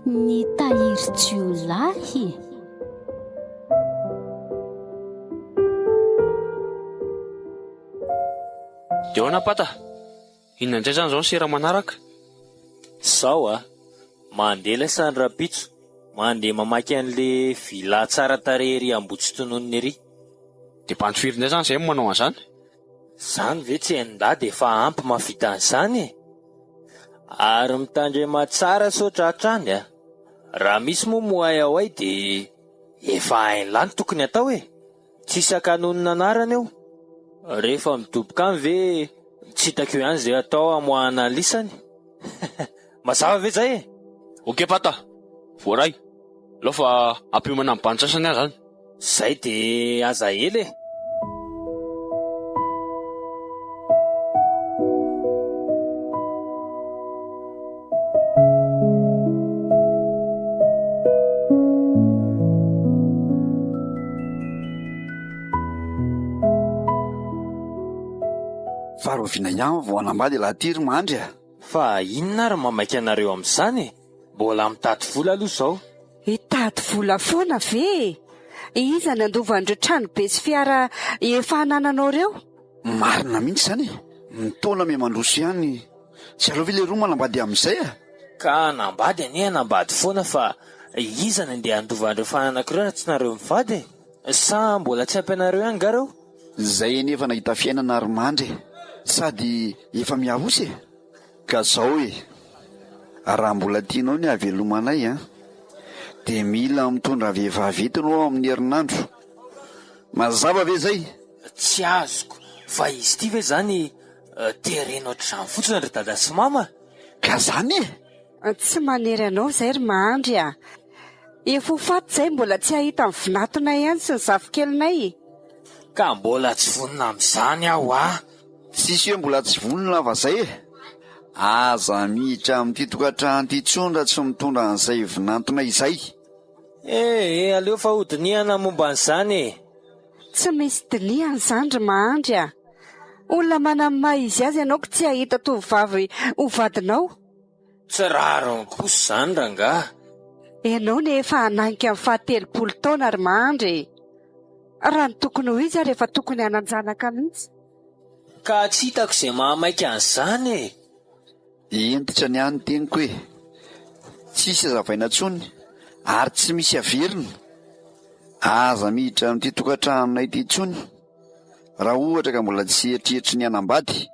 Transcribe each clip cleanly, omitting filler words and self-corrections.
Ny tahiry-jiolahy. Deona pata, inona indray zany izao ny sera manaraka? Sao mandeha ilay Sandra Pitso, mandeha mamaky an'le vila tsara tarery Ambotsitonono ery. Dia mpandifiry indray zany izay manao an'izany? Zany ve tsy hain-dady efa ampy mahavita an'izany e? Ary mitandrema tsara sotra hatrany raha misy moa moay ao ay dia efa hain'lany tokony atao e. Tsy sakanonona anarana eo. Rehefa midoboka any ve tsy hitako ihany izay atao amoahana lisany. Mazava ve zay e? Oke pata, voaray. Alao fa ampiomana amin'ny banitsasany ahy zany. Zay dia aza ela e. Farovina ihany vao anambady lahatiry mandry Fa inona ary mamaky anareo amin'izany e? Mbola mitady vola aloha izao. Hitady vola foana ve? Iza ny andovan'ireo trano be sy fiara efa hanananao ireo? marina mihitsy zany mitona me mandroso ihany tsy aleo ve le roa manambady amin'izay Ka nambady anie nambady foana fa iza ny andeha andovan'ireo fananakireo raha tsy nareo mivady e? Sa mbola tsy ampianareo ihany gareo? zay nefa nahita fiainana ary mandry sady efa miavosy ka zao raha mbola tianao ny havelomanay dia mila mitondra vehivavy etinao amin'ny herinandro. Mazava ve zay? Tsy azoko, fa izy ty ve zany terenao trano fotsiny ry dada sy mama? Ka zany Tsy manery anao zay ry mahandry efa ho faty zay mbola tsy hahita ny vinatonay ihany sy ny zavikelinay. Ka mbola tsy vonina amin'izany aho tsisy hoe mbola tsy vonona fa zay aza mihitra amin'ity tokantrano ty tsondra tsy mitondra an'izay vinantona izay. Aleo fa hodinihana momba an'izany e. Tsy misy dinihana izany ry mahandry olona manamaha izy azy ianao ko tsy hahita tovovavy ho vadinao. Tsy rariny kosa izany rangahy. Ianao nefa hananika amin'ny 70 taona ry mahandry. Raha ny tokony ho izy rehefa tokony hananjanaka mihitsy. Ka tsy hitako izay mahamaika an'izany e. Entitra ny any teniko tsisy azavaina tsony ary tsy misy averina aza mihitra amin'ity tokantranonay ity tsony raha ohatra ka mbola tsy eritreritry ny anambady.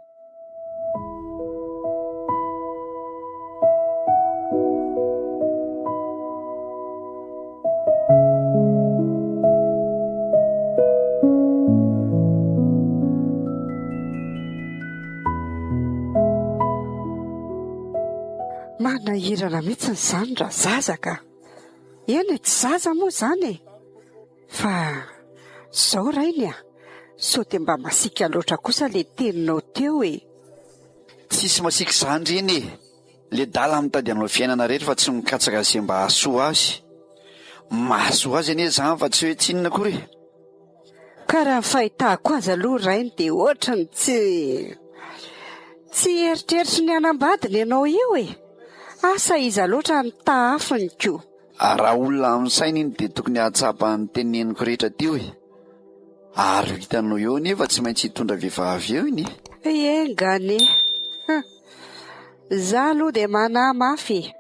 Manahirana mihitsy ny zany raha zazaka. Eny tsy zaza moa zany fa zao rainy sao dia mba masika loatra kosa le teninao teo Tsisy masika zany reny le dala mitady anao fiainana rehetra fa tsy mikatsaka izay mba hahasoa azy. Mahasoa azy anie zany fa tsy hoe tsinona kory. Ka raha ny fahitako azy aloha rainy dia ohatrany tsy eritreritry ny anambadiny ianao io asa iza loatra ny taafiny ko. Raha olona amin'ny sainy iny dia tokony hahatsapa ny teneniko rehetra teo ary hitanao eo nefa tsy maintsy hitondra vehivavy eo iny. Engane za aloha dia manahy mafy.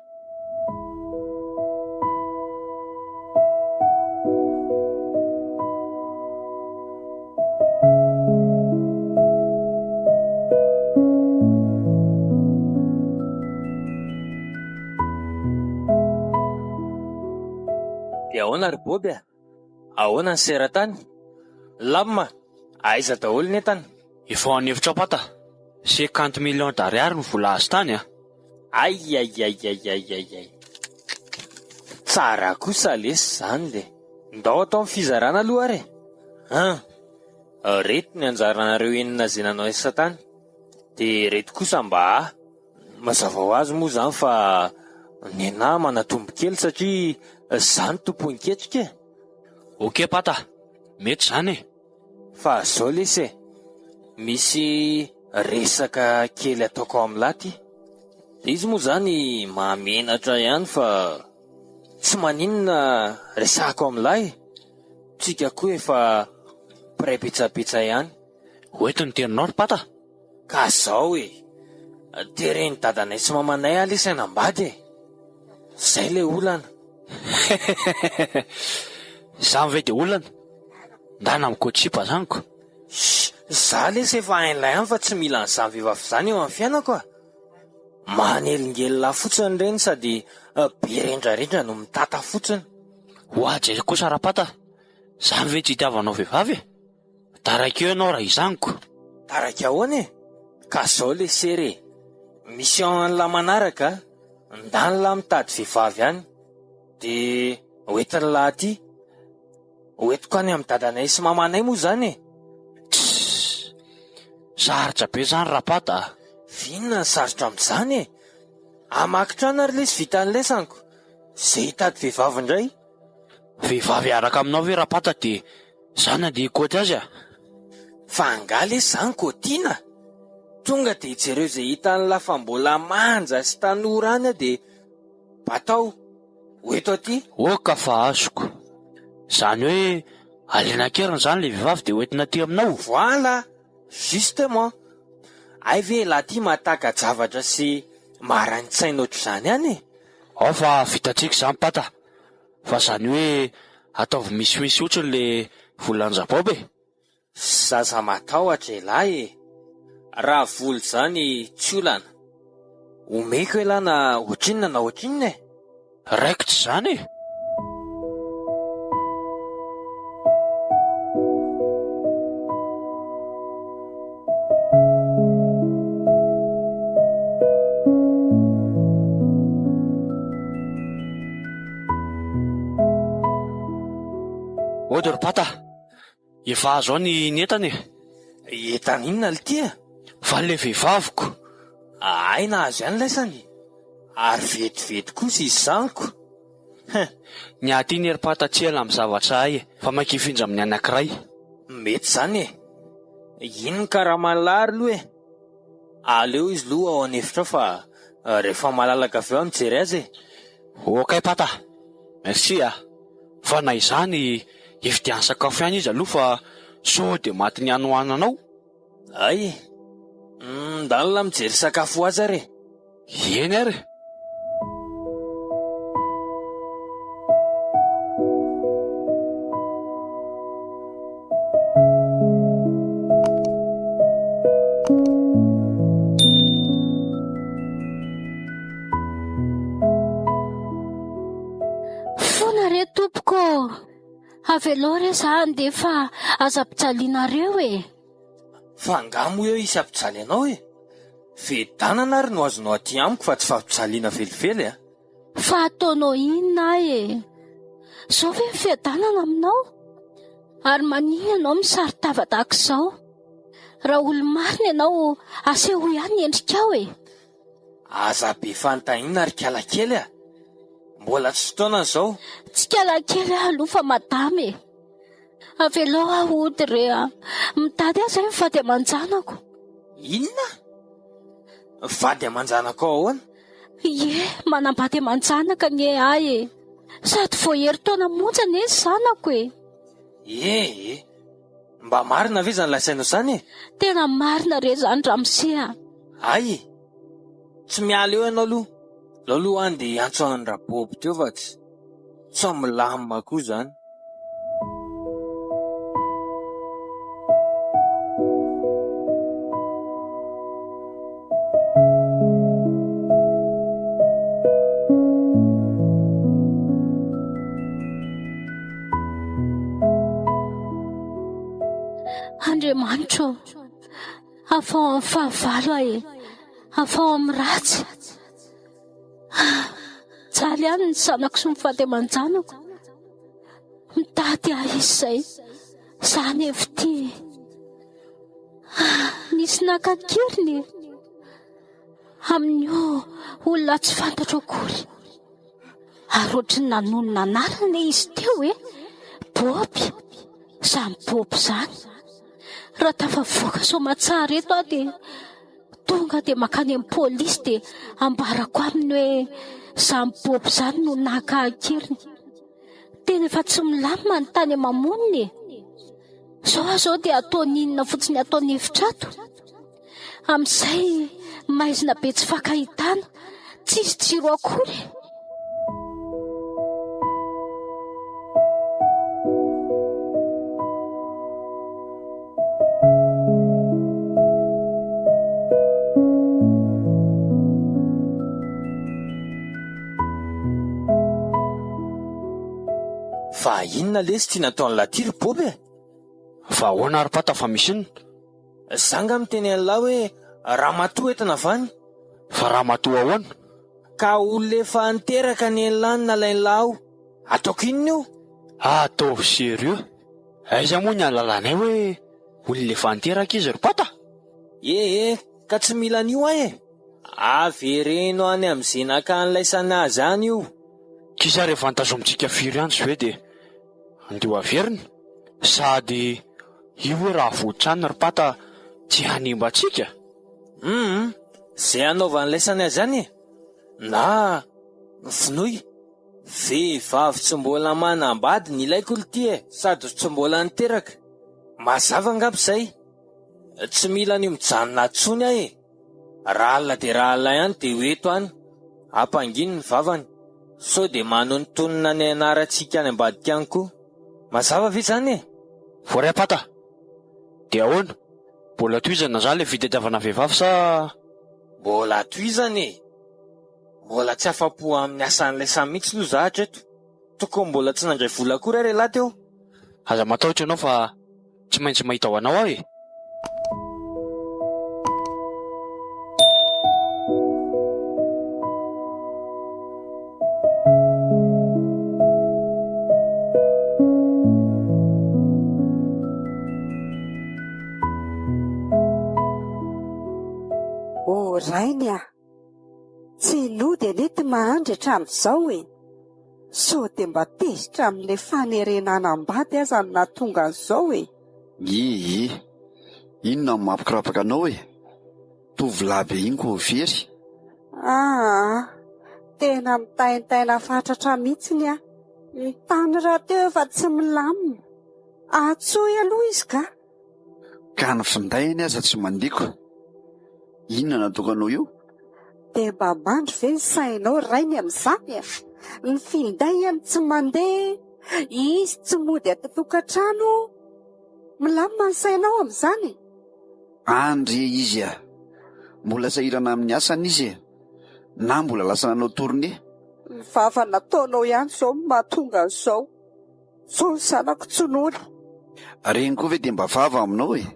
Dia ahoana ry Boby ahoana ny seratany? Lamma, aiza daholo ny entana? Efa ao an'hevitra ao pata, 50 millions d'ariary no vola azy tany Ay. Tsara kosa lesy zany le. Ndao atao amin'ny fizarana aloha ary reto ny anjaranareo enina izay nanao asa-tany. Dia reto kosa mba mazava ho azy moa zany fa ny anahy manatombo kely satria zany tompony ketrika Okey pata, mety zany e. Fa zao lese, misy resaka kely ataoko amin'lahy ty. Izy moa zany mahamenatra ihany fa tsy maninona resahako amin'lahy. Tsika koa efa mpiray-pitsapitsa ihany. Hoeto ny terinao ry pata. Ka zao e, tereny dadanay sy mamanay alesaina ambady e. Zay le olana. Zany ve de olana? Ndana mikotsipa zaniko. Za lesa efa hain'lay ihany fa tsy mila an'izany vehivavy zany eo amin'ny fiainako a. Manelingelina fotsiny reny sady be rendrarendra no mitata fotsiny. Ho ajery kosa raha pata. Zany ve tsy hitiavanao vehivavy e? Taraka eo ianao raha izaniko. Taraka ahoana e? Ka zao le sery, misy ao an'lahy manaraka, ndany lahy mitady vehivavy ihany. De hoetiny lahy ty, hoetiko any amin'ny dadanay sy mamanay moa zany e. Sarotra be zany raha pata. Vinona ny sarotra amin'izany e? Amakitrano ary lesy vita an'ilay sanko. Zay hitady vehivavy indray. Vehivavy araka aminao ve raha pata de zana de ikoty azy a? Fa angaly e zany kotiana. Tonga de jereo izay hita an'la fa mbola manja sy tanora any de batao. Hoeto aty. Oka fa azoko. Zany hoe alenan-keriny zany le vehivavy de hoentina aty aminao. Voilà, justement. Ay ve laha ty mataka zavatra sy maranin-tsaina ohatr'izany any e? Ao fa vitatsika zany pata. Fa zany hoe ataovy misimisy otriny le volan-jabob e. Zaza matahotra e lahy e. Raha voly zany tsy olana. Omeko e lahy na ohatrinona na ohatrinona e. Raikitra zany e. Ody ry pata, efa azo ao ny entany e. Entana inona le tia? Fa le vehivaviko. Ay nahazo ihany laisany. Ary vetivety kosa izy zaniko. Ny aty ny ry pata tsy ela amin'ny zavatra ay e. Fa mankifindra amin'ny anankiray. Mety zany e. Ino ny karaha malary lo e? Aleo izy lo ao anefitra fa rehefa malalaka avy eo mijery azy e. Okay pata, merci a. Fa na izany efidiany sakafo ihany izy aloha fa sao de maty ny anohananao. Ay, ndalina mijery sakafo azy are. Eny ary. Fona re tompoko. Avelo re zany de fa aza pijalinareo e. Fa ngamo eo isy ampijaly anao e. Vedanana ary no azonao aty amiko fa tsy fampijaliana velively a. Fa ataonao inona e? Zao ve mifiadanana aminao? Ary manina ianao misaritava tahaka izao? Raha olo-marina ianao aseho ihany endrikao e. Aza be fanontaniana ary kalakely a. Mbola tsy fotoana izao. Tsy kalakely aloha fa madama e. Avelo ahody re a. Mitady aza ny vady aman-janako. Inona? Vady aman-janako ahoana? Ie, manambady aman-janaka ny ay e. Sady voahery taona monja ny zanako e. Mba marina ve zany lasainao zany e? Tena marina re zany ramosea. Ay, tsy miala eo ianao aloha. Aloha any de antsoahany rabobo teo fa tsy milamina koa zany. Andriamanitro, afao amin'ny fahavalo e, afao amin'ny ratsy. Jaly ihany ny zanako sy mivady aman-janako. Mitady ahy izay, zany evy nisy nakankiriny amin'io olona tsy fantatro akory. Ary ohatrany nanonona anarana izy teo e. bôby, samy bôby zany. Raha tafavoaka somatsara eto aho dia tonga dia makany amin'ny pôlisy dia ambarako aminy hoe samy bôby zany no naka-kiriny. Tena efa tsy milamina ny tany mamoniny. Zao dia ataony inona fotsiny ataony efitrato. Amin'izay maizina be tsy fakahitana, tsisy jiro akory. Fa inona lesy tia nataony latiry bôby e? Fa ahoana ary pata fa misy inona? Zanga miteny an'lahy hoe ramatoa entana vany. Fa ramatoa ahoana? Ka olona efa niteraka ny en'lany nalain'laho. Ataoko inona io? Ataovy sérieux? Aiza moa ny ahalalana hoe olona efa niteraka izy ry pata? Ka tsy mila an'io ahy e. Avereno any amin'izay nakan'ilay sanazy any io. Kisa rehefa nitazomitsika firy andro hoe dia andeho averina, sady io hoe raha voatrany ry pata tsy hanimba antsika. Zay anaovan'ilay sanazy any e. Na finoy vehivavy tsy mbola manambady ny ilaiko ity e, sady tsy mbola niteraka. Mazava angamba izay. Tsy mila ny mijanona atsony ahy e. Raha alina dia raha alina ihany dia hoeto any. Ampanginy ny vavany. Sao dia manontonona ny anarantsika any ambadika any koa. Mazava ve zany e? Voray pata, dia ahoana? Mbola tohizana zany ilay fitadiavana vehivavy sa? Mbola tohizana e. Mbola tsy afa-po amin'ny asan'ilay samy mihitsy no zahatra eto. Tokony mbola tsy nandray vola akory ary lahy teo. Aza matahotra ianao fa tsy maintsy mahita ho anao aho e. Rainy a, tsy nody anety mahandry hatramin'izao e. Sao dia mba tezitra amin'ilay fanerenana ambady aza no nahatonga an'izao e. Inona no mampikirapaka anao e? Tovolahy be iny koa very. Tena mitaintaina fatratra mihitsiny a. Ny tany raha teo efa tsy milamina. Atsoy aloha izy ka. Ka ny findainy aza tsy mandiko. Inona natokanao io? Dia mba mandry ve ny sainao rainy amin'izany a? Ny finday any tsy mandeha, izy tsy mody ato-tokantrano. Milamina ny sainao amin'izany. Andre izy a, mbola sahirana amin'ny asany izy e, na mbola lasa nanao tourné. Ny vava nataonao ihany izao no mahatonga an'izao. Zao ny zanako tsonoly. Reny koa ve dia mba vava aminao e?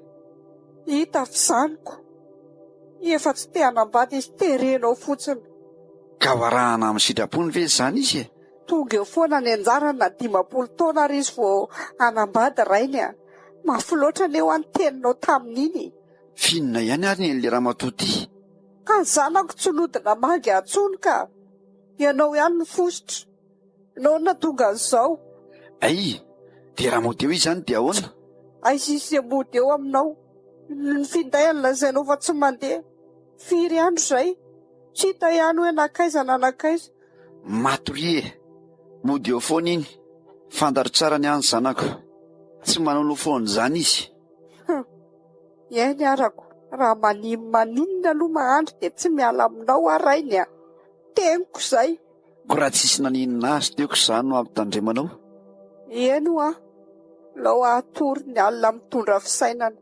Hita fizaniko. Efa tsy te hanambady izy terenao fotsiny. Ka varahana amin'ny sitrapony ve izany izy e? Tonga eo foana ny anjarany na 10 taona ary izy vao hanambady rainy a. Mafy loatra ny eo anteninao tamin'iny. Finona ihany ary n'ilay ramatoa ty. Ka ny zanako tsy nodina mangy atsony ka. Ianao ihany ny fosotra. Ianao na tonga an'izao. Dia raha mody eo izy zany dia ahoana? Aisy mody eo aminao. Ny finday ny lazainao fa tsy mandeha. Firy andro izay. Tsy hita ihany hoe nakaiza na nakaiza. Matorie, mody eo foana iny. Fantary tsara ny any zanako. Tsy manao foana izany izy. Iainy arako. Raha maninona aloha mahandry dia tsy miala aminao arainy a. Teniko izay. Ko raha tsisy naninona azy teoko izany no ampitandremanao. Eno a. Lao atory ny alina mitondra fisainana.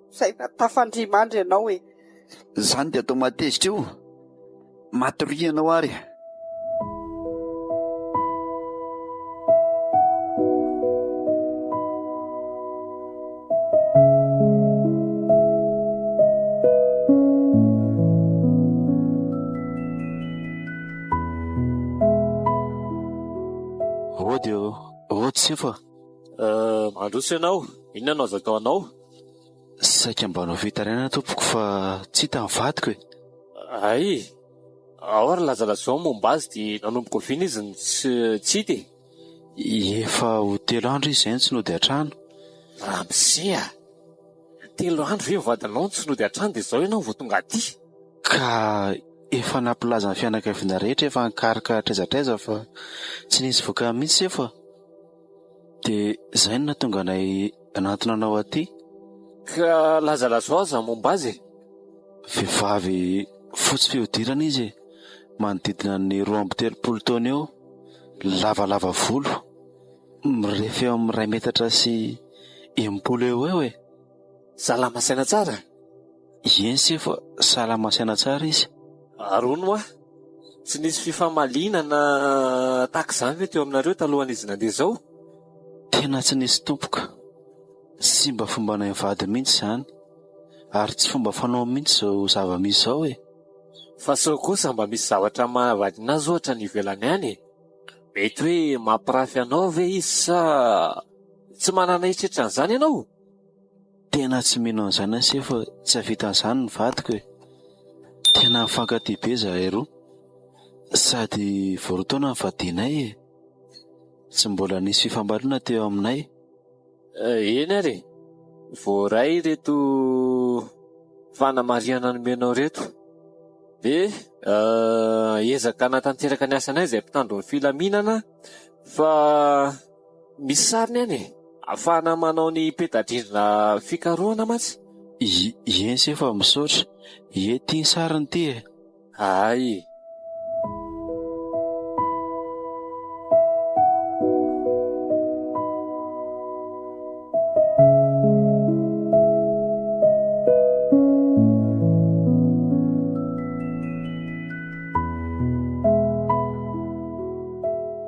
Izay natafandrimandry ianao e. Zany dia atao matezitra io. Matoria ianao ary. Tsy fa Mandroso ianao. Inona no azo atao anao? saika mba nao fitaraina tompoko fa tsy hita ny vadiko e. Ao ary lazalazao momba azy dia nanomboka oviana izy tsy hita e. Efa ho 3 andro izy izay ny tsy nody an-trano. Ramose a, 3 andro ve vadinao tsy nody an-trano dia izao ianao vao tonga aty? Ka efa nampilaza ny fianakaviana rehetra efa nikaroka traizatraiza fa tsy nisy voka mihitsy efa. Dia izay no nahatonga anay anantona anao aty. Ka lazalazoaza momba azy? Vehivavy fotsy fihodirana izy, manodidina ny 23 taona eo, lavalava volo, mirefy eo amin'ny 2 metatra sy 80 eo eo e. Salama saina tsara? Eny se fa salama saina tsara izy. Arono a, tsy nisy fifamalinana tahaka izany ve teo aminareo talohan'izy nandeha izao? Tena tsy nisy tompoka. Sy mba fomba nay vady mihitsy izany, ary tsy fomba fanao mihitsy izao zava-misy izao e. Fa sao kosa mba misy zavatra mahavadina azy ohatra ny ivelany any e. Mety hoe mampirafy anao ve izy sa tsy manana heritreritra an'izany ianao? Tena tsy mino an'izany ase fa tsy havita an'izany ny vadiko e. Tena mifankatia be zahay roa, sady voarotaona ny vadianay e. Tsy mbola nisy fifambaliana teo aminay. Eny ary, voaray reto fanamariana nomenao reto. Dia ezaka natanteraka ny asanay izay mpitandro ny filaminana, fa misy sariny any e, ahafahana manao ny peta-drindrina fikarohana matsy. Eny se fa misaotra, ety ny sariny ty e. Ay.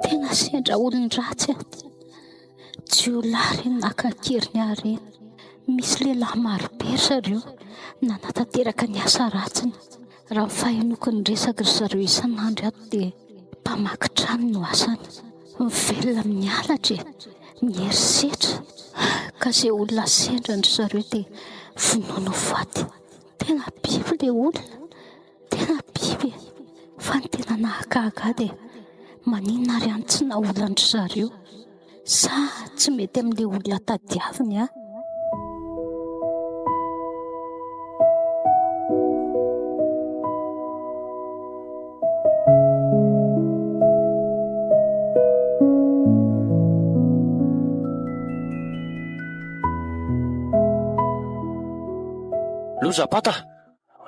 Tena sendra olon-dratsy aho. Tsy ho lary nakankiriny areny. Misy lehilahy marobe zareo nanatanteraka ny asa ratsiny. Raha mifahinoko ny resaka ry zareo isan'andro ato dia mpamaky trano no asany. Mivelona amin'ny halatra e, mierisetra. Ka izay olona sendra ny zareo dia vonono faty. Tena biby ilay olona, tena biby. Fa ny tena nahagaga dia maninona ary any tsy naolan'ny zareo, sa tsy mety amin'ilay olona tadiaviny a? Loza pata,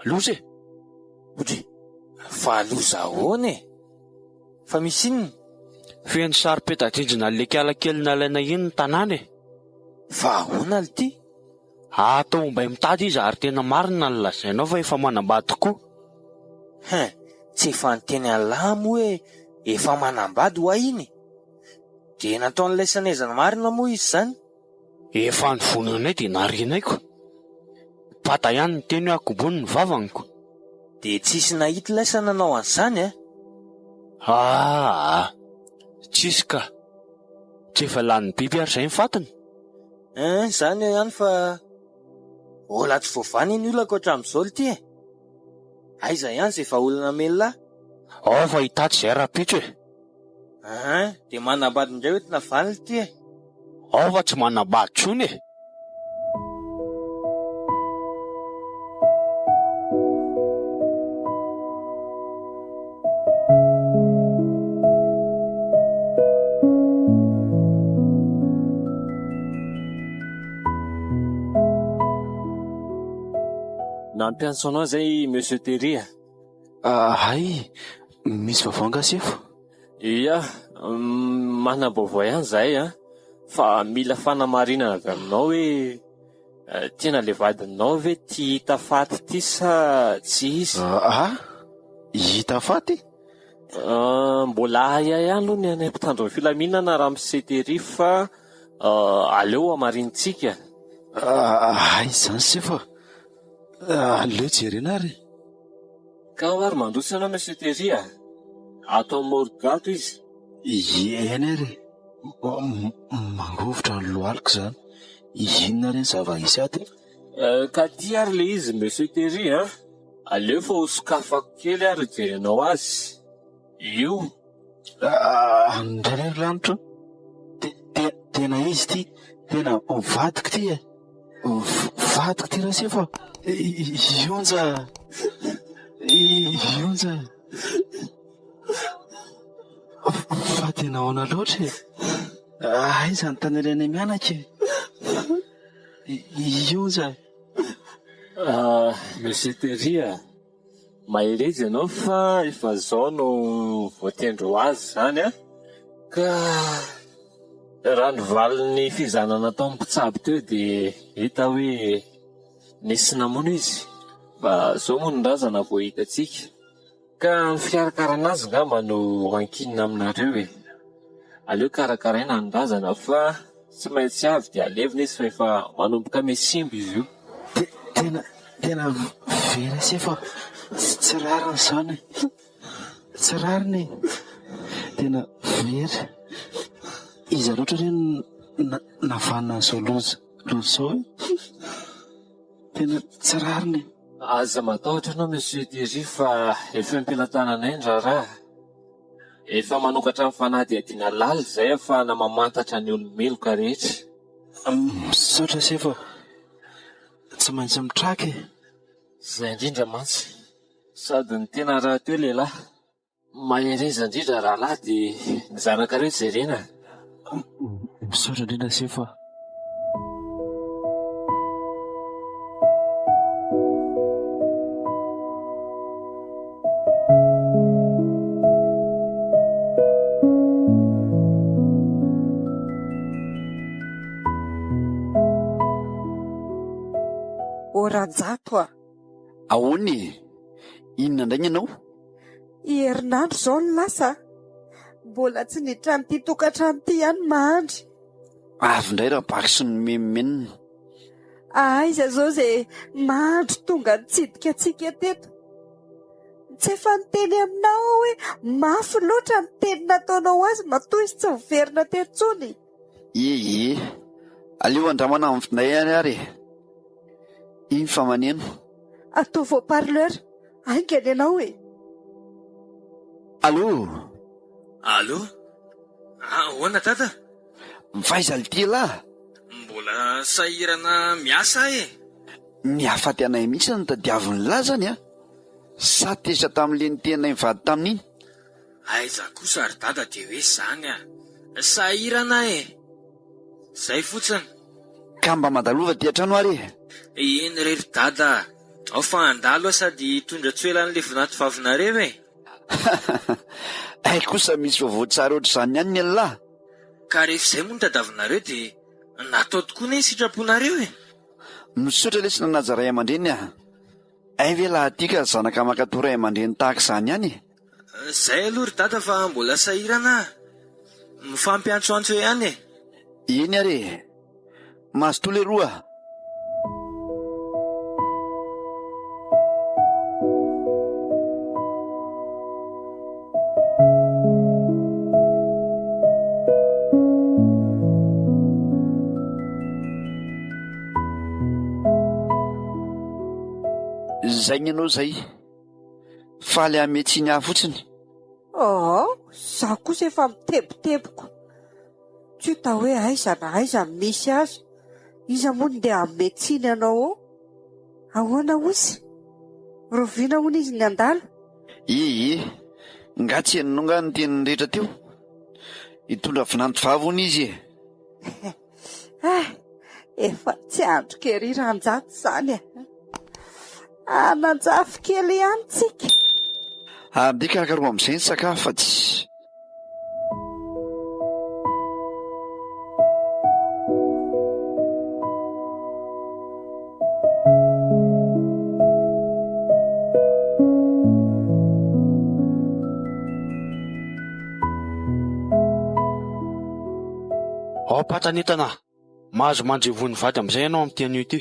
loza e. Odry, fa loza ahoana e? Fa misy inona? Feno sary peta-drindrina lekala kely nalaina iny ny tanàna e. Fa ahoana ly ty? Atao mba mitady izy ary tena marina ny lazainao fa efa manambady tokoa. Tsy efa niteny alamo hoe efa manambady ho iny. Dia natao n'ilay sanezana marina moa izy izany? Efa ny vononay dia narianaiko. Pata ihany ny teny hoe akombony ny vavaniko. Dia tsisy nahita ilay sananao an'izany a? Tsisy ka. Tsy efa lany biby ary izay ny fatiny. Izany eo ihany fa ola tsy voavany ny olona hatramin'izao ly ty e. Aiza ihany izay efa olana melona? Ao fa hitaty izay rapitro e. Dia manambady indray hoe tena valy ly ty e. Ao fa tsy manambady tsony e. Nampiantso anao zay Monsieur Terry a? Hay, misy vavanga sefo. Ia, manam-baovao ihany zahay a, fa mila fanamarinana avy aminao hoe tena le vadinao ve ty hita faty ty sa tsy izy? Hita faty? Mbola ahiahy ihany aloha ny anay mpitandro ny filaminana raha Monsieur Terry fa aleo amarintsika. Hay izany sefa. Aleo jerena ary. Ka ary mandroso ianao Monsieur Terry a? Atao Morgato izy. Eny ary. Mangovotra ny lohaliko izany. Inona reny zava-isy aty? Ka ty ary le izy Monsieur Terry a? Aleo fa ho sokafako kely ary jerenao azy. Io. Andray lanitra. tena izy ty, tena vadiko ty e. Vadiko ty raha sefa. Ionja. Ionja. Fa tena ahoana loatra e. Aiza ny tany ireny mianatra e. Ionja. Monsieur Teria, mahirezy ianao fa efa zao no voatendro azy zany a, ka raha nivalin'ny fizanana tao mpitsabo teo dia hita hoe nisy namono izy, fa zao moa ny razana vao hitantsika, ka ny fikarakarana azy ngamba no ankinina aminareo e. Aleo karakaraina ny razana fa tsy maintsy avy dia alevina izy fa efa manomboka mesimba izy io. Tena vera sefa tsy rariny izany. Tsy rariny. Tena vera. Iza loatra ireny navanina an'izao loza izao e. Tena tsy rariny. Aza matahotra anao Monsieur Thierry fa efa ampilatananay ny raharaha. Efa manokatra amin'ny fanadihadiana lalina izay ahafahana mamantatra ny olomeloka rehetra. Misaotra sefa. Tsy maintsy mitraka e. Izay indrindra mantsy. Sady ny tena raha teo lehilahy. Mahereza indrindra rahalahy dia ny zanakareo jerena. Misaotra indrindra sefa. Oranjato Ahoany? Inona indray ianao? herinandro zao ny lasa, mbola tsy niditra amin'ity tokantrano ity ihany mahandry. Avy indray raha baky sy ny menomenina. Aiza zao izay mahandro tonga nitsidika antsika teto. Tsy efa niteny aminao hoe mafy loatra ny teny nataonao azy matoa izy tsy miverina tentsony. Aleo andramana amin'ny finday ihany ary. Iny fa maneno. Atao haut-parleur, aingany ianao e. Allo? Allo? Ahoana tata? Mifaiza ty lahy? Mbola sahirana miasa e. Niafaty anay mihitsy ny tadiaviny lahy zany a. Sa tesa tamin'le ny tenay mivady tamin'iny? Aiza kosa ary dada dia hoe zany a. Sahirana e. Zay fotsiny. Ka mba mandalova ty an-trano ary? Eny rery dada. Ao fa andalo sady tondra tsoelan'le vinato vavinareo e. Ay kosa misy vaovao-tsara ohatr'izany ihany ny lahy. Ka rehefa izay moa ny tadavinareo dia natao tokoa ny sitraponareo e. Misaotra lesy nanaja ray aman-dreny a. Ay ve laha ty ka zanaka makato ray aman-dreny tahaka izany ihany? Zay aloha ry dada fa mbola sahirana. Mifampiantsoantso ihany e. Eny ary. Mazotoa le roa. Zay ny ianao zay. Faly ametsiny ahy fotsiny. Zaho kosa efa miteboteboko. Tsy hita hoe aiza na aiza misy azy. Iza moa ny dia ametsiny ianao? Ahoana osy? Roviana hono izy ny andala? Nga tsy henonao nga ny teniny rehetra teo. Hitondra vinanto vavy hono izy e. Efa tsy andro kery ranjato izany e. Nanjafy kely ihany tsika. Dia karakaroa amin'izay ny sakafo fa tsy. Patanitana, mahazo mandrevony vady amin'izay ianao amin'ity anio ity.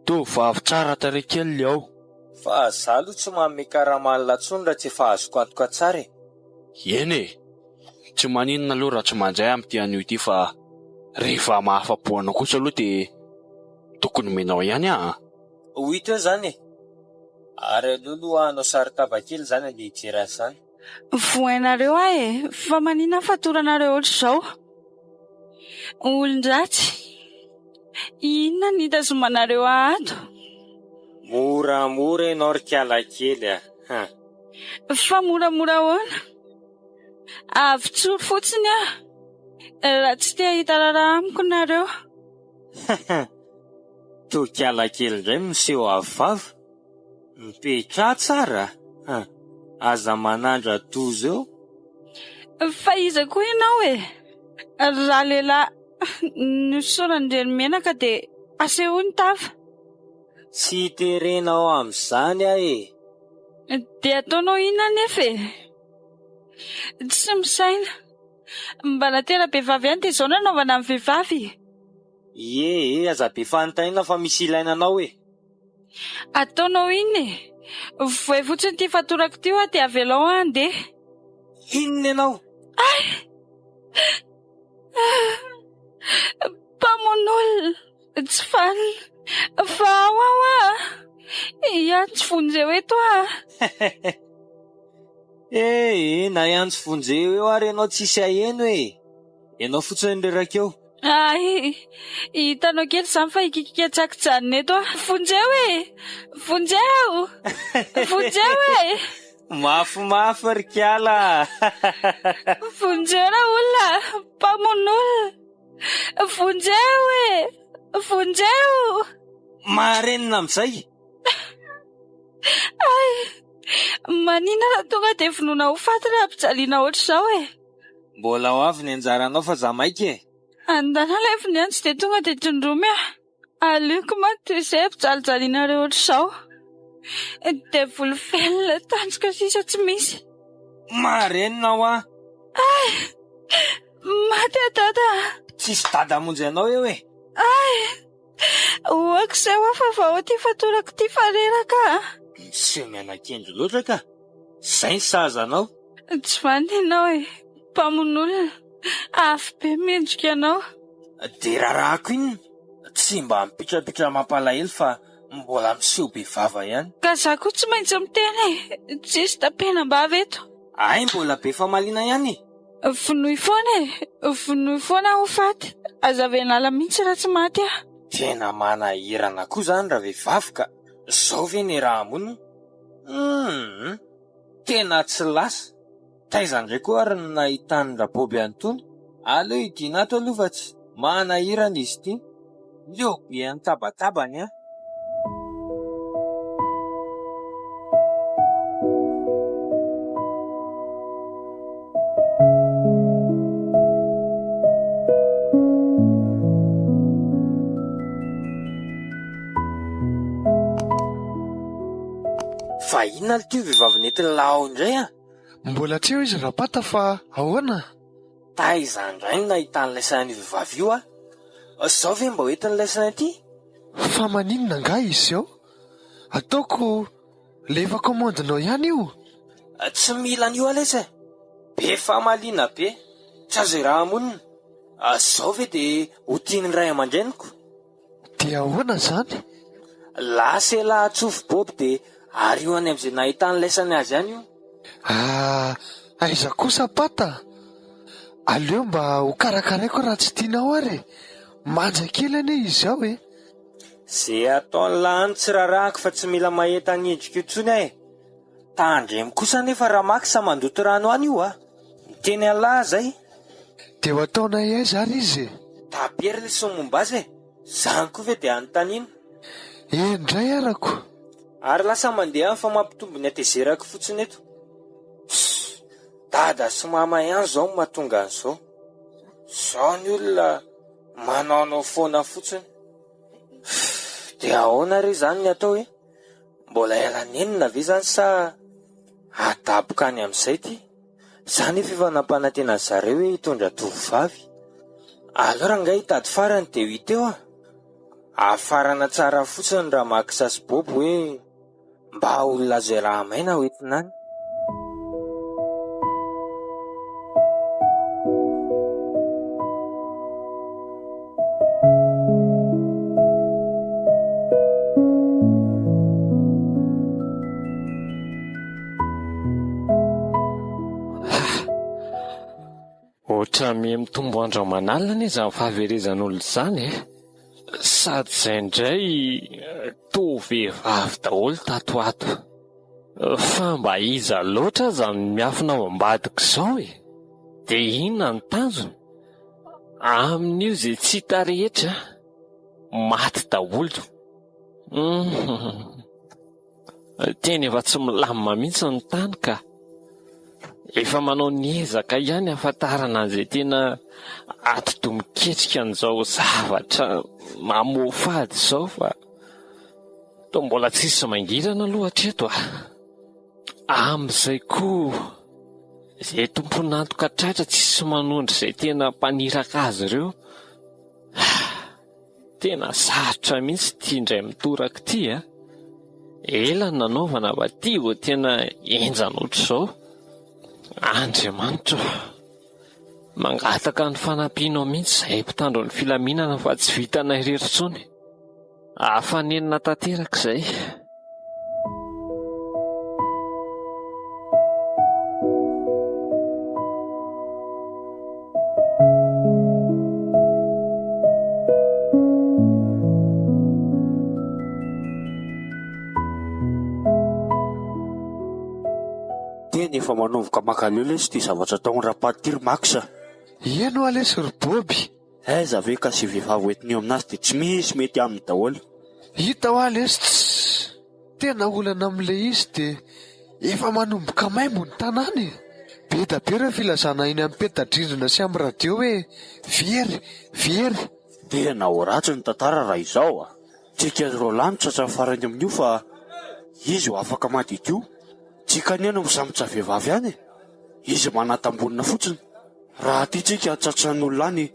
To vavy tsara tarehy kely le ao. Fa za aloha tsy manome karamalina intsony raha tsy efa azoko antoka tsara e. Eny e, tsy maninona aloha raha tsy mandray amin'ity anio ity fa rehefa mahafa-po anao kosa aloha dia tokony menao ihany a. Hita eo zany e. Ary aloha anao sary tabakely zany le hijery zany. Voainareo ahy e, fa maninona fatoranareo ohatr'izao? Olon-dratsy, inona ny hitazomanareo ato? Moramora ianao ry kiala kely Fa moramora ahoana? Avy tsoro fotsiny raha tsy te hahita raharaha amiko nareo. To kiala kely indray miseho avava. Mipetra tsara. Aza manandra tozo eo. Fa iza koa ianao raha lehilahy nosorany renomenaka dia asehoany tava. Tsy terenao amin'izany Dia ataonao inona nefa Tsy misaina. Mbana tera-behivavy ihany dia izao nanaovana amin'ny vehivavy. Aza be fanontaniana fa misy ilainanao Ataonao iny voay fotsiny ity fatorako ity dia avelao andeha. Inona ianao? Mpamon'olona tsy fanina fa ao iantsy vonjeo eto Na iantsy vonjeo eo ary ianao tsisy aheno ianao fotsiny reraka eo. Hitanao kely izany fa ikikika tsakijany eto vonjeo vonjeo vonjeo Mafimafy ry kiala. vonjeo raha olona mpamon'olona vonjeo vonjeo. Maharenina amin'izay. Manina raha tonga dia vonoina ho faty raha ampijaliana ohatr'izao Mbola ho avy ny anjaranao fa za maika Andana lefa ny antsy dia tonga dia tondromy aleoko manko toy izay ampijalijalina reo ohatr'izao. Dia volofelona tanjoka sisa tsy misy. Maharenina ho Maty dada. Tsisy dada monjy ianao eo Oak'izay fa vao ty fatorako ty fareraka. Sy miana-kendro loatra ka. Zay ny sazanao. Tsy vandy ianao mpamon'olona afy be mendrika ianao. De rarahako inona? Tsy mba mipitrapitra mampalahelo fa mbola miseho be vava ihany. Ka za koa tsy maintsy miteny tsisy tapenam-bava eto. Mbola be famaliana ihany. Vonoy foana ho faty. Aza venala mihitsy raha tsy maty Tena manahirana koa zany raha vehivavy ka zao ve ny raha monina? Tena tsy lasa. Taiza indray koa ary no nahitany Raboby antony. Aleo hidiana ato aloha fa tsy manahirana izy ity. Io be any tabatabany Fa inona ity vehivavy nentin'ny lao indray Mbola tsy eo izy rapata fa ahoana? Taiza indray no nahitany laisan'io vehivavy io Zao ve mba hoentin'ny laisana ity? Fa maninona nga izy ao? Ataoko lefa komandinao ihany io. Tsy mila an'io alesa. Be famaliana be. Tsy azo raha monina. Zao ve dia ho tian'ny ray aman-dreniko? Dia ahoana zany? Lasa lahatsofi Boby dia ary io any amin'izay nahitany laisany azy ihany io. Aiza kosa pata? Aleo mba ho karakaraiko raha tsy tianao ary. Manja kely ane izy ao Zay ataony lahany tsy rarahako fa tsy mila mahita ny endrika io intsony Tandremo kosa nefa raha maky sa mandoto rano any io Miteny alahy zay. Dia ho ataonay aiza ary izy? Tapery le somomba azy Zany koa ve dia anontaniana. Indray arako. Ary lasa mandeha amin'ny famampitombo ny atezerako fotsiny eto. Dada sy mama ihany zao no mahatonga an'izao. Zao ny olona manaonao foana fotsiny. Dia ahoana ry zany ny atao Mbola ialanenina ve zany sa adaboka any amin'izay ty? Zany efa efa nampanantena zareo hitondra tovovavy. Aleo rangahy hitady farany dia hita eo afarana tsara fotsiny raha makisasy Boby hoe mba olona zay raha maina hoentina any. Oatra mitombo andro manalina izany fahaverezan'olo izany e. Sady izay indray toa vehivavy daholo tato ato. Fa mba iza loatra izany miafina ao ambadika izao e. Dia inona ny tanjony? Amin'io izay tsy hita rehetra, maty daholo. Teny efa tsy milamina mihitsy ny tany ka. Efa manao niezaka ihany ahafantarana an'izay tena atidomiketrika an'izao zavatra mamofady izao fa toa mbola tsisy mangirana aloha hatreto ah. Amin'izay koa izay tompon'antoka tratra tsisy manondry izay tena mpaniraka azy ireo. Tena sarotra mihitsy tia indray mitoraka ity ah. Ela ny nanaovana fa tia vao tena enjana ohatr'izao. Andriamanitra, mangataka ny fanampianao mihitsy izay mpitandro ny filaminana fa tsy vitana irery intsony. Hafanenina tanteraka izay. Teny efa manovoka makaleo lesy ty zavatra taon'ny rapatily maksa. Ieno alesy ry Boby. Aiza ve ka sy vehivavy hoentinio aminazy dia tsy misy mety aminy daholo. Hita ho alesy tena olana amin'ilay izy dia efa manomboka maimbo ny tanàny. Be da be ireo filazana iny amin'ny peta-drindrina sy amin'ny radio hoe very. Tena ho ratsy ny tantara raha izao ah. Tsika azy roa lanitra sa farany amin'io fa izy ho afaka madidio. Tsika ny eno misamotra vehivavy ihany e. Izy manatambonina fotsiny. Raha ty tsika atsatran'olona any,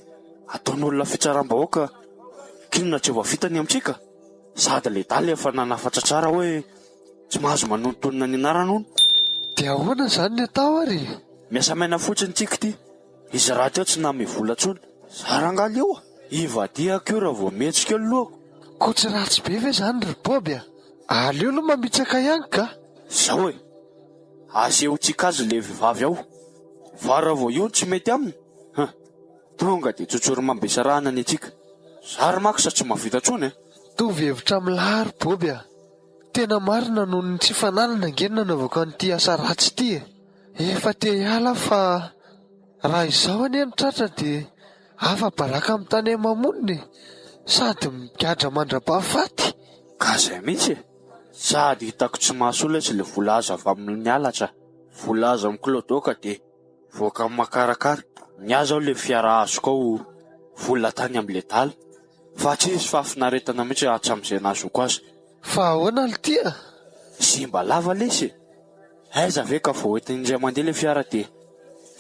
ataon'olona fitsaram-bahoaka, kinona tsy voafitany amintsika. Sady ledaly efa nanafatra tsara hoe tsy mahazo manontonona ny anarana hono. Dia ahoana izany ny atao ary? Miasa maina fotsiny tsika ty. Izy raha teo tsy name vola tsony. Sarangaly eo ah. Ivadiako io raha vao mihetsika eo lohako. Ko tsy ratsy be ve izany ry Boby ah? Aleo aloha mamitsaka ihany ka. Zao e. Aseho tsika azy le vehivavy ao. Fa raha vao io tsy mety aminy, tonga dia tsotsory mambesarahana ny atsika. Zary mako sa tsy mahavita tsony e. Tovy hevitra milahary Boby ah. Tena marina noho ny tsy fananana angenina nanaovaka n'ity asa ratsy ity e. Efa te hiala fa raha izao anie ny tratra dia afa-baraka amin'ny tany mamoniny sady migadra mandra-pahafaty. Ka izay mihitsy e. Sady hitako tsy mahasola tsy le vola azo avy amin'ny alatra. Vola azo amin'ny kilodoka dia voaka amin'ny makarakara. Ny azo ao le fiara azoko ao vola tany amin'ny ledaly. Fa tsy izy fahafinaretana mihitsy hatramin'izay nazoko azy. Fa ahoana ny tia? Simba lava lesy. Aiza ve ka vao entin'indray mandeha le fiara dia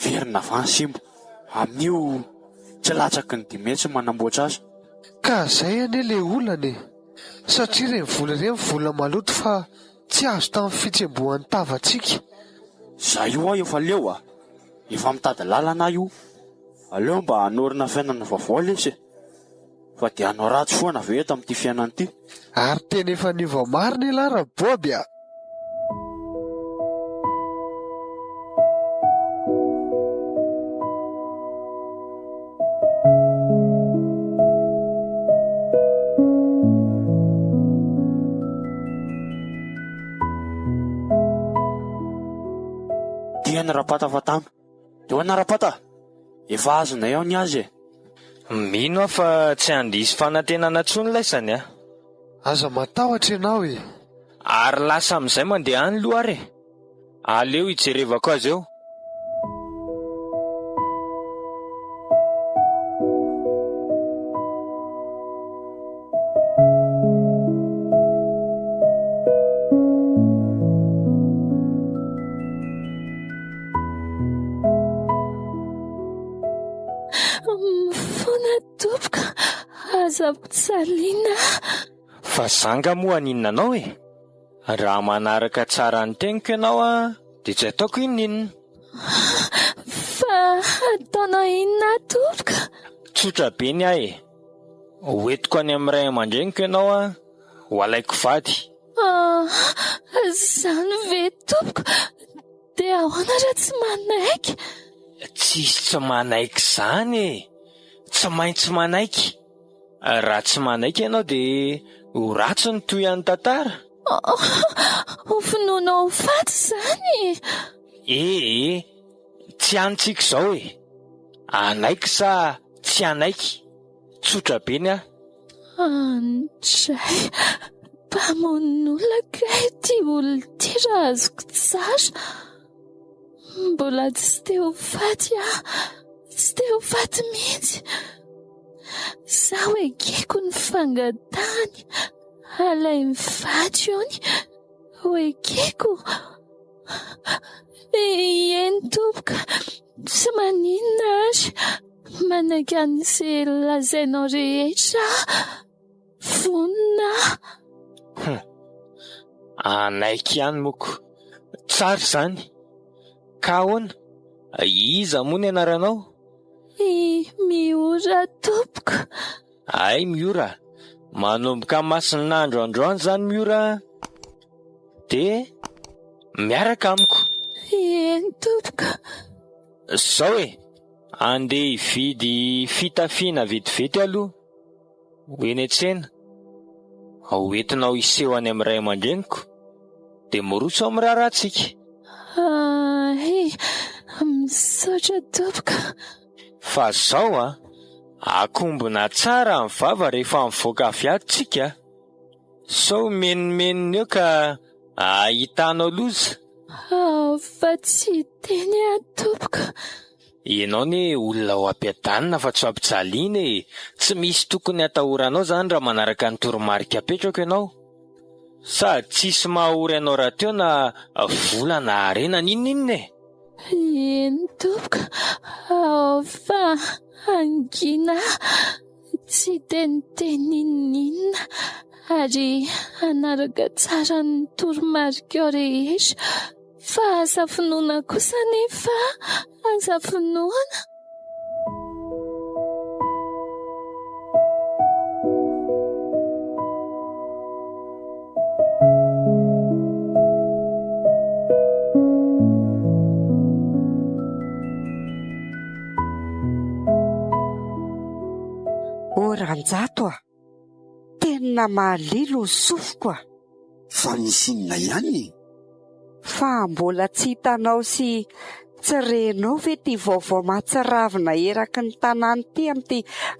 verina avany simba. Amin'io tsy latsaky ny dimetsy manamboatra azy. Ka izay anie le olana e. Satria ireny vola ireny vola maloto fa tsy azo tamin'ny fitsembohan'ny tavantsika. Za io aho efa leo ah. Efa mitady lalana io. Aleo mba hanorina fiainana vaovao lesy. Fa dia hanao ratsy foana ve eto amin'ity fiainana ity. Ary tena efa niva marina ilara Boby ah. Tiana rapata fatano. Teo ana rapata. Efa azonay ao ny azy e. Mino aho fa tsy handisy fanantenana tsony laisany ah. Aza matahotra ianao e. Ary lasa amin'izay mandeha any loha ary. Aleo hijerevako azy eo. Foana tompoko, aza saliana. Fa zanga moa aninona anao e. Raha manaraka tsara ny teniko ianao dia tsy ataoko inona. Fa ataonao inona tompoko? Tsotra be ny ahy e. Hoentiko any amin'ny ray aman-dreniko ianao ho alaiko vady. Izany ve tompoko? Dia ahoana raha tsy manaiky? Tsisy tsy manaiky izany e. Tsy maintsy manaiky. Raha tsy manaiky ianao dia ho ratsy ny toy an'ny tantara. Ho finoanao ho faty izany. Tsy antsika izao e. Anaiky sa tsy anaiky? Tsotra be ny aho. Andray, mpamono'olona kay ty olona ty raha azoko tsara. Mbola tsy te ho faty aho, tsy te ho faty mihitsy. Zaho ekeko ny fangatahany, alay mivady ony, ho ekeko. Eny tompoka, tsy maninona ary, manaiky an'izay lazainao rehetra, vonona. Anaiky ihany moko. Tsara izany. Ka ahoana? Iza moa ny anaranao? Miora tompoka. Ay, Miora. Manomboka masin'andro androany izany, Miora. Dia miaraka amiko. Eny tompoka. Zao e, andeha hividy fitafiana vetivety aloha. Ho eny an-tsena. Hoentinao hiseho any amin'ny ray aman-dreniko. Dia miroso amin'ny raharantsika. Misaotra tompoka. Fa zao akombona tsara ny vava rehefa mivoaka avy atsika. Sao menomenona eo ka ahitanao loza. Fa tsy teny tompoka. Ianao ne olona ho ampiadanina fa tsy ampijaliana e. Tsy misy tokony atahoranao izany raha manaraka ny toromarika apetrako ianao. Sady tsisy mahahory anao rahateo na vola na harena ninona e. Eny tompoka. Fa angina, tsy teniteny inona ary anaraka tsara ny toromarika rehetra. Fa aza finoana kosa nefa, aza finoana. Ranjato tena mahalilo ny sofiko Fa misy inona ihany? fa mbola tsy hitanao sy tsy renao ve ty vaovao mahatsiravina eraky ny tanàny ty amin'ity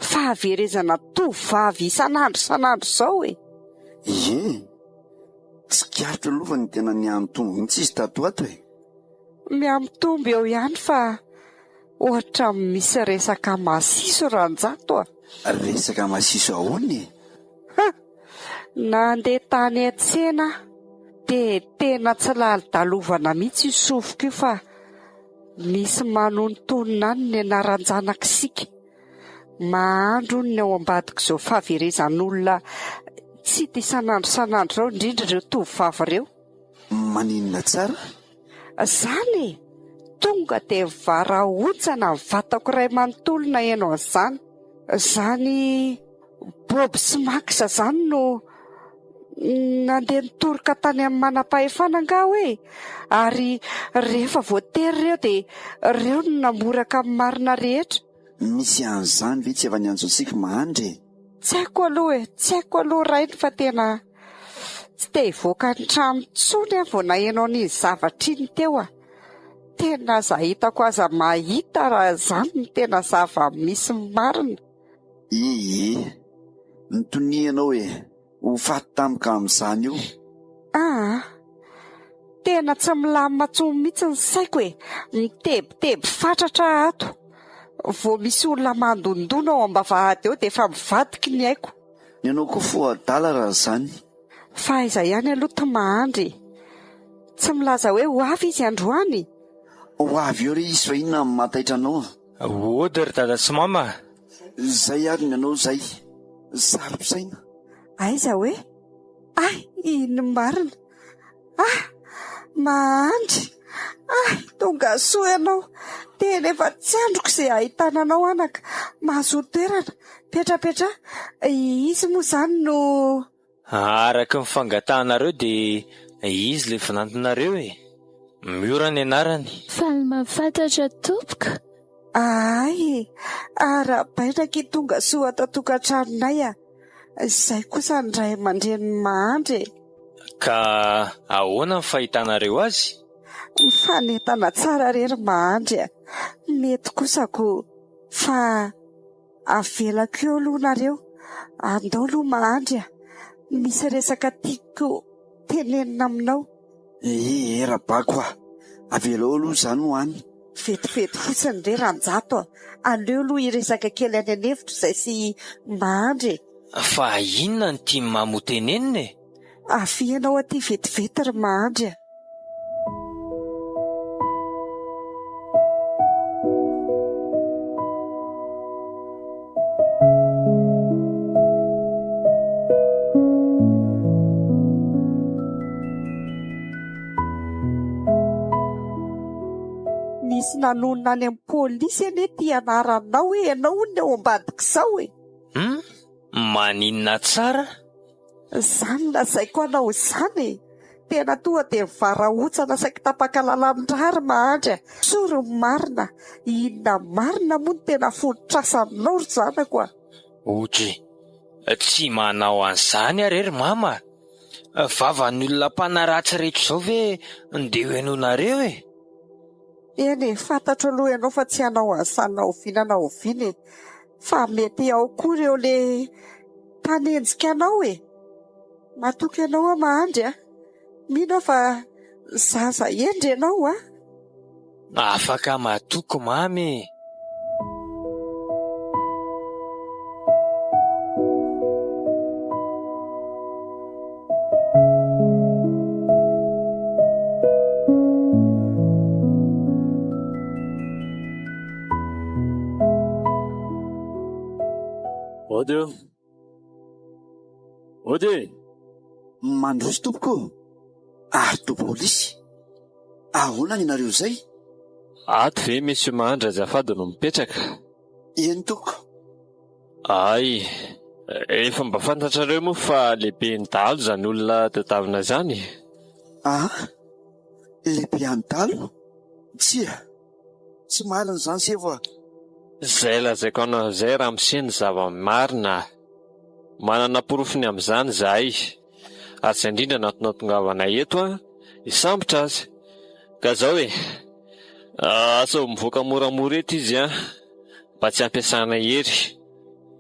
fahaverezana tovavy isan'andro izao e. Tsy kiaritra aloha fa ny tena miamitombo mihitsy izy tato ato e. Miamitombo eo ihany fa ohatra misy resaka masiso Ranjato Resaka masiso ahoana? Nandeha tany an-tsena dia tena tsy lali-dalovana mihitsy io sofiko io fa misy manontonona any ny anaran-janakisika. Mahandro ny ao ambadika izao fahaverezan'olona tsy dia isan'andro izao indrindra ireo tovovavy ireo. Maninona tsara? Izany tonga dia varaontsana ny vatako iray manontolona ianao an'izany. Izany Boby sy Max izany no nandeha nitoroka tany amin'ny manam-pahefana angaha hoe, ary rehefa voatery ireo dia ireo no namoraka amin'ny marina rehetra. Misy an'izany ve tsy efa niantso antsika mahandry? Tsy haiko aloha rainy fa tena tsy te hivoaka ny trano tsony aho vao nahenao ny zavatra iny teo Tena aza hitako aza mahita raha izany no tena zava-misy marina. Nitonianao ho faty tampoka amin'izany io. Tena tsy milamina tsony mihitsy ny saiko mitebiteby fatratra ato. Vao misy olona mandondona ao am-bavahady eo dia efa mivadiky ny haiko. Ianao koa foadala raha izany. Fa aiza ihany aloha ty mahandry. Tsy milaza hoe ho avy izy androany. Ho avy eo re izy fa inona ny mataitra anao? Ody ry dada sy mama. Zay ary ny anao zay. Saropisaina. Aiza hoe? Ino marina? Mahandry. Tonga soa ianao. Tena efa tsy androko izay ahitana anao anaka. Mahazo toerana. Petrapetra. Izy moa izany no... Araka ny fangatahanareo dia izy le vinantinareo e. Miora ny anarany. Fa ny mahafantatra tompoka, Ay, ara-bainaka tonga soa ato tokantranonay izay kosa ny ray aman-dreny mandry. Ka ahoana ny fahitanareo azy? Mifanentana tsara rery mandry. Mety kosako fa avelako eo aloha nareo. Andao aloha mandry. Misy resaka tiako tenenina aminao. Era-bako avelao aloha izany ho any. Vetivety fotsiny re ranjato. Aleo aloha iresaka kely any anevitra izay sy mandry. Fa inona ny tia mamotenenina e? Afianao aty vetivety ry mandry. Nisy nanonona any amin'ny pôlisy anie ty anaranao hoe ianao ny ao ambadika izao e. Maninona tsara? Izany lazaiko anao izany. Tena toa dia varaotsana saika tapaka lalandra ry mandry. Soro marina. Inona marina moa no tena fototrasanao ry zanako a. Otry, tsy manao an'izany are ry mama. Vavan'ny olona mpanaratsy rehetra izao ve ndeha hoenonareo e? Eny, fantatro aloha ianao fa tsy hanao an'izany na oviana na oviana. Fa mety ao koa ireo le tanenjika anao e. Matoky ianao a mandry a. Mino fa zaza endry ianao a. Afaka matoky mamy. Ody Mandroso tompoko. Arto pôlisy. Ahoana ny nareo izay? ato ve misy mandry azafady no mipetraka? Eny tompoko. Ay, efa mba fantatrareo moa fa lehibe ndalo zany olona tadavina zany. Lehibe an-talo? Tsia, tsy marina izany sefa. Zay lazaiko anao izay raha miseny zava-marina. Manana porofony amin'izany zahay. Ary izay indrindra natongavanay eto hisambotra azy. Ka zao asa mivoaka moramora eto izy mba tsy ampiasana hery.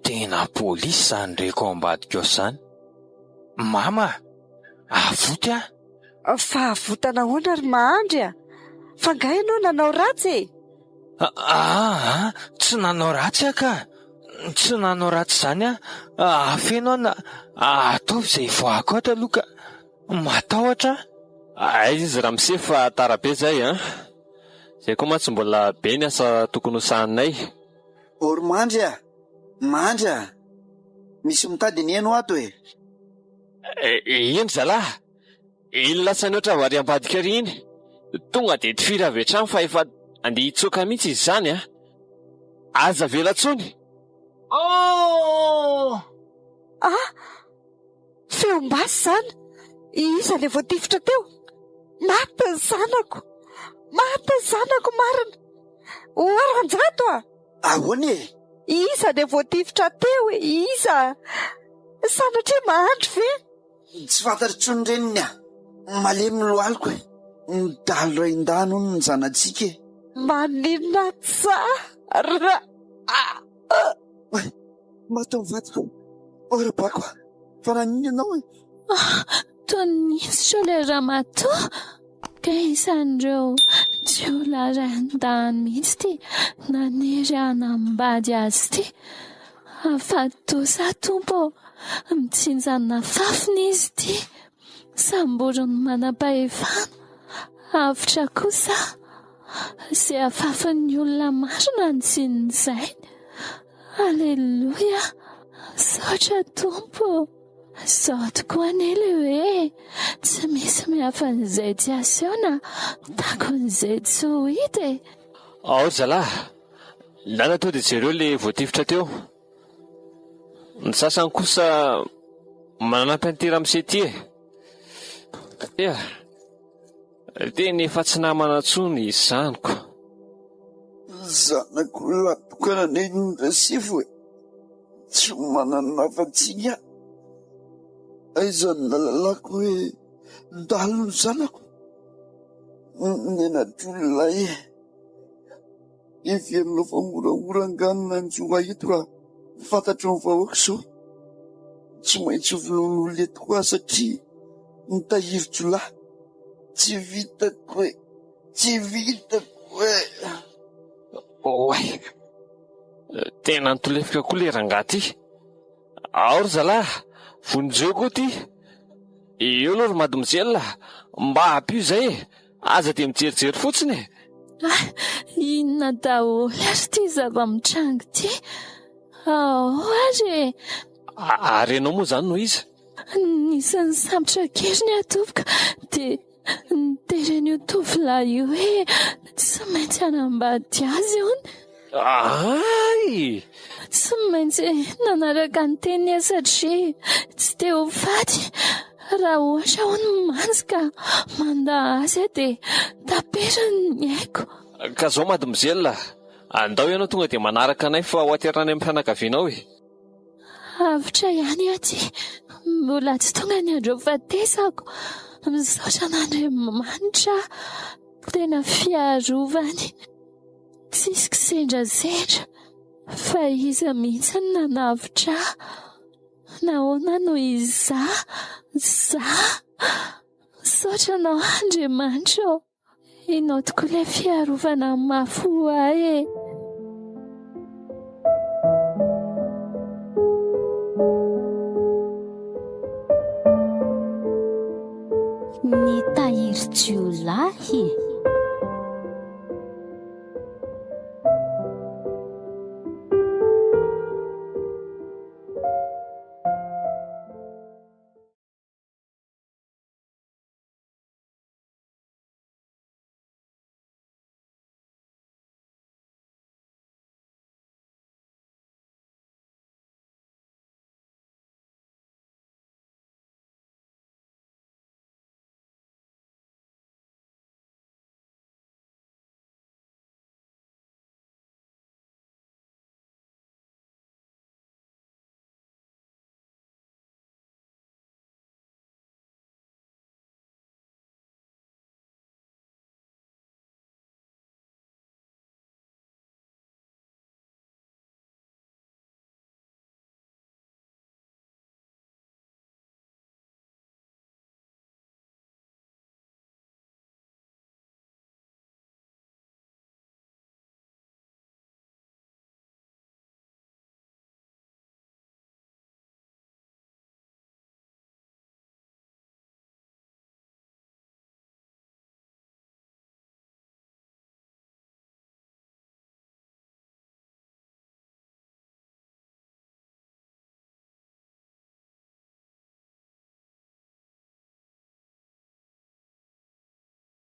Tena pôlisy zany reko ambadika izany. Mama, avoty a? Fa avotana ahoana ry mandry a? Fa nga ianao nanao ratsy e? Tsy nanao ratsy ka. Tsy nanao ratsy izany afeno ataovy izay voako ato aloha ka matahotra. Ay izy raha misefa tarabe zay Zay koa ma tsy mbola be ny asa tokony ho sahinay. Ory mandry a. Misy mitady ny eno ato e. Ino zalahy? Ino lasany oatra vary ambadika ry iny? Tonga de tifira avy hatrany fa efa andeha hitsoaka mihitsy izy zany Aza velatsony. Feom-basy zany. Iza le voatifitra teo? Maty ny zanako marina. Oaranjato a. Ahoana e? Iza le voatifitra teo e? Iza? Sanatria mahandro ve? Tsy fantatro tsony reniny malemy loaliko e. Ndalo ray ndano ny zanantsika e. Maninona tsara. Matao mivadiko. Ora-bako. Fa nanino ianao e? Tonisitra ilay ramatoa. Ka isan'ireo tsy olona ran-tany mihitsy ty naniry hanambady azy ty. Afatosa tompo, mitsinjana fafiny izy ty. Samborony manam-pahefana. Avitra kosa izay afafan'ny olona marina ny tsin'izay. Aleluia. Saotra tompo. Sao tokoa an'ilay hoe tsy misy mihafan'izay tsy aseona takon'izay tsy ho hita e. Ao zalahy, lana to dia jereo le voatifitra teo. Ny sasany kosa mananampy an'ity ramosety tena efa tsy namana tsony izaniko. Zanako latokanana indra sifo e, tsy manana afa-tsiny aho. Aizany nalalako hoe ndalo ny zanako. Nenatolonay e, everinao fa moramora anganina anjoa eto raha fantatro ny vahoaka izao. Tsy maintsy volon'olona eto koa satria nitahiri-jolahy. Tsy vitako e, tsy vitako e. Oay, tena nitolefika koa le rangahy ty. Ao ry zalahy, vonjeo koa ty. Eo aloha ry mademoiselle, mba ampio zay e. Aza de mijerijery fotsiny e. Inona daholo ary ty zava-mitranga ty? Ao ary Ary ianao moa zany no iza? nisan'ny sambotra kely ny atovoka dia niteren'io tovolahy io hoe tsy maintsy hanambady azy hony. Ay! Tsy maintsy nanaraka ny teniny satria tsy te ho faty. Raha ohatra hono manzy ka manda azy dia taperany ny haiko. Ka zao mademoiselle, andao ianao tonga de manaraka anay fa ho aterana amin'ny fianakavianao e. Avitra ihany aty, mbola tsy tonga ny andro fatesako. Misaotra an'Andriamanitra, tena fiarovany. Tsisy kisendrazendra, fa iza mihitsy ny nanavitra. Nahoana no izaho? Misaotra anao Andriamanitra, inao tokoa ilay fiarovana mafy ahy e. Nitahiry-jolahy